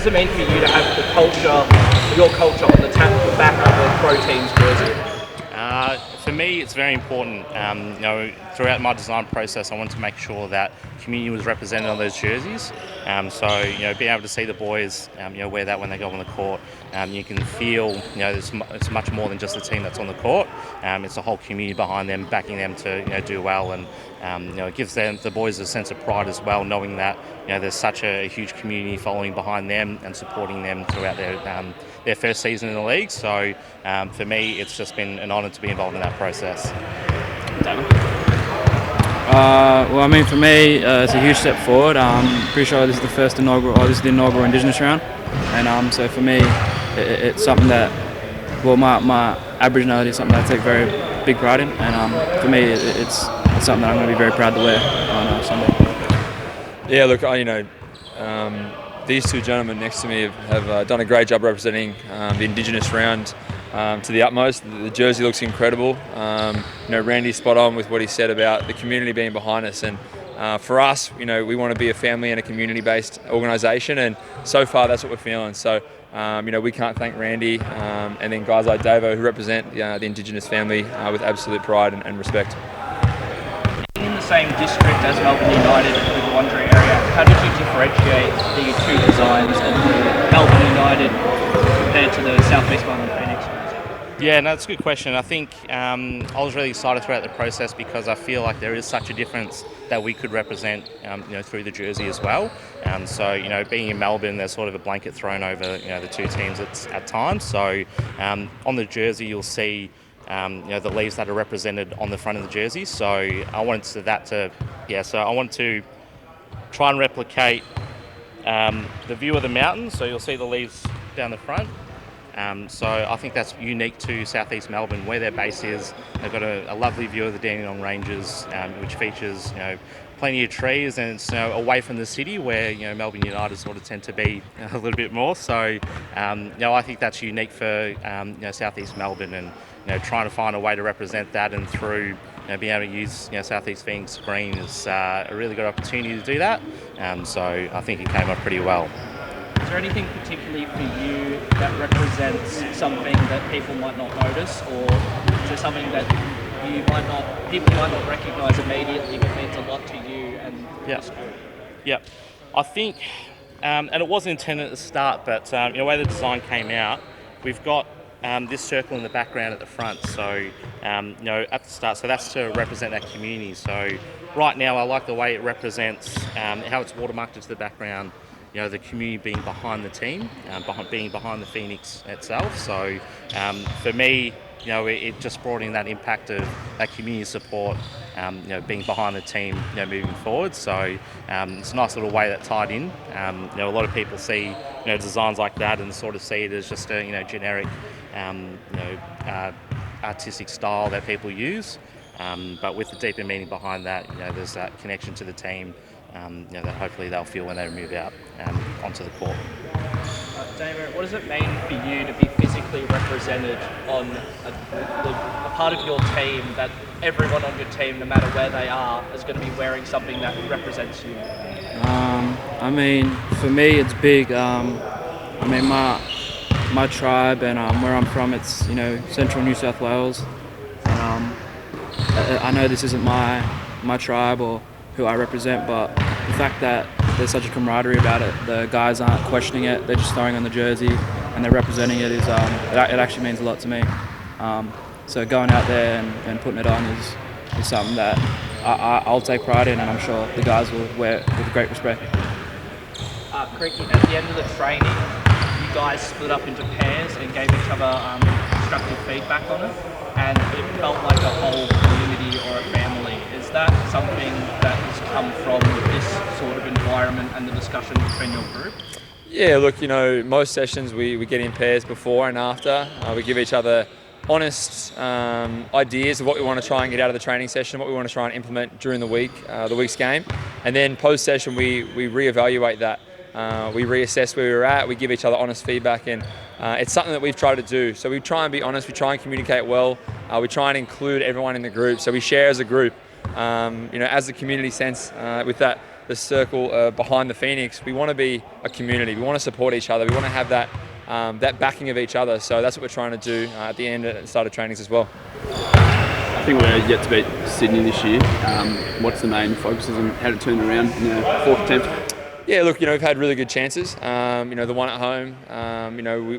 does it mean for you to have the culture, your culture on the back of the pro team's jersey? For me, it's very important. Throughout my design process, I wanted to make sure that community was represented on those jerseys. Being able to see the boys, wear that when they go on the court, you can feel, it's much more than just the team that's on the court. It's the whole community behind them, backing them to, do well, and it gives the boys a sense of pride as well, knowing that, there's such a huge community following behind them and supporting them throughout their first season in the league. So for me, it's just been an honour to be involved in that process. Davo? Well, I mean, for me, it's a huge step forward. I'm pretty sure this is the inaugural Indigenous round, and so for me, it's something that, well, my Aboriginality is something that I take very big pride in, and for me, it's something that I'm going to be very proud to wear on Sunday. Yeah, look, these two gentlemen next to me have done a great job representing the Indigenous round to the utmost. The jersey looks incredible. Randy's spot on with what he said about the community being behind us, and for us, we want to be a family and a community-based organisation, and so far that's what we're feeling. So, we can't thank Randy and then guys like Davo who represent the Indigenous family with absolute pride and respect. In the same district as Melbourne United in the Wandering area, how did you differentiate the two designs and the Melbourne United compared to the South East Melbourne Phoenix? Yeah, no, that's a good question. I think I was really excited throughout the process because I feel like there is such a difference that we could represent, through the jersey as well. Being in Melbourne, there's sort of a blanket thrown over, the two teams at times. So on the jersey, you'll see, the leaves that are represented on the front of the jersey. So I wanted to try and replicate the view of the mountains. So you'll see the leaves down the front. So I think that's unique to Southeast Melbourne, where their base is. They've got a lovely view of the Dandenong Ranges, which features plenty of trees, and it's away from the city where Melbourne United sort of tend to be a little bit more. So I think that's unique for Southeast Melbourne, and trying to find a way to represent that, and through being able to use Southeast Phoenix green is a really good opportunity to do that. So I think it came up pretty well. Is there anything particularly for you that represents something that people might not notice, or is there something that people might not recognise immediately but means a lot to you and the school? Yeah, I think, and it wasn't intended at the start, but the way the design came out, we've got this circle in the background at the front. So at the start, so that's to represent that community. So right now, I like the way it represents how it's watermarked into the background. The community being behind the team, being behind the Phoenix itself. So for me, it just brought in that impact of that community support, being behind the team, moving forward. So it's a nice little way that tied in. A lot of people see, designs like that and sort of see it as just a, generic, artistic style that people use. But with the deeper meaning behind that, there's that connection to the team. That hopefully they'll feel when they move out onto the court. Davo, what does it mean for you to be physically represented on a part of your team, that everyone on your team, no matter where they are, is going to be wearing something that represents you? For me, it's big. My tribe and where I'm from, it's central New South Wales. I know this isn't my tribe or who I represent, but the fact that there's such a camaraderie about it, the guys aren't questioning it, they're just throwing on the jersey and they're representing it, it actually means a lot to me. So going out there and putting it on is something that I'll take pride in, and I'm sure the guys will wear it with great respect. Creaky, at the end of the training, you guys split up into pairs and gave each other constructive feedback on it, and it felt like a whole community or a family. Is that something that has come from this sort of environment and the discussion between your group? Yeah, look, most sessions we get in pairs before and after. We give each other honest ideas of what we want to try and get out of the training session, what we want to try and implement during the week's game. And then post-session, we reevaluate that. We reassess where we're at, we give each other honest feedback, and it's something that we've tried to do. So we try and be honest, we try and communicate well, we try and include everyone in the group, so we share as a group. As the community sense with that the circle behind the Phoenix, we want to be a community. We want to support each other. We want to have that backing of each other. So that's what we're trying to do at the end and start of trainings as well. I think we're yet to beat Sydney this year. What's the main focuses on how to turn it around in the fourth attempt? Yeah, look, we've had really good chances. The one at home,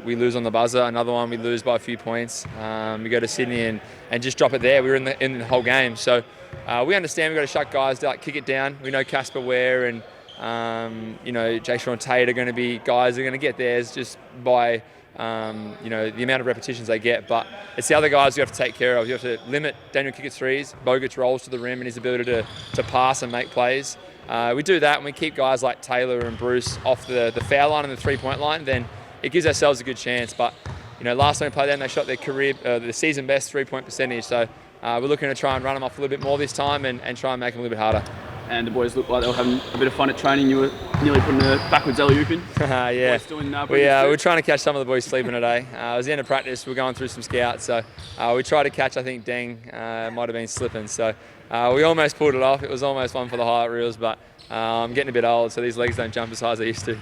we lose on the buzzer. Another one, we lose by a few points. We go to Sydney and just drop it there. We were in the whole game. So we understand we've got to shut guys down, kick it down. We know Casper Ware and, Jake Sean Tate are going to be guys who are going to get theirs just by, the amount of repetitions they get. But it's the other guys you have to take care of. You have to limit Daniel Kickett's threes, Bogut's rolls to the rim and his ability to pass and make plays. We do that and we keep guys like Taylor and Bruce off the foul line and the three-point line, then it gives ourselves a good chance. But, last time we played them, they shot their season best three-point percentage. So we're looking to try and run them off a little bit more this time and try and make them a little bit harder. And the boys look like they were having a bit of fun at training. You were nearly putting a backwards alley-oop in. Yeah. We're trying to catch some of the boys sleeping today. It was the end of practice. We're going through some scouts. So we tried to catch, I think Deng might have been slipping. So we almost pulled it off. It was almost one for the highlight reels, but I'm getting a bit old, so these legs don't jump as high as they used to.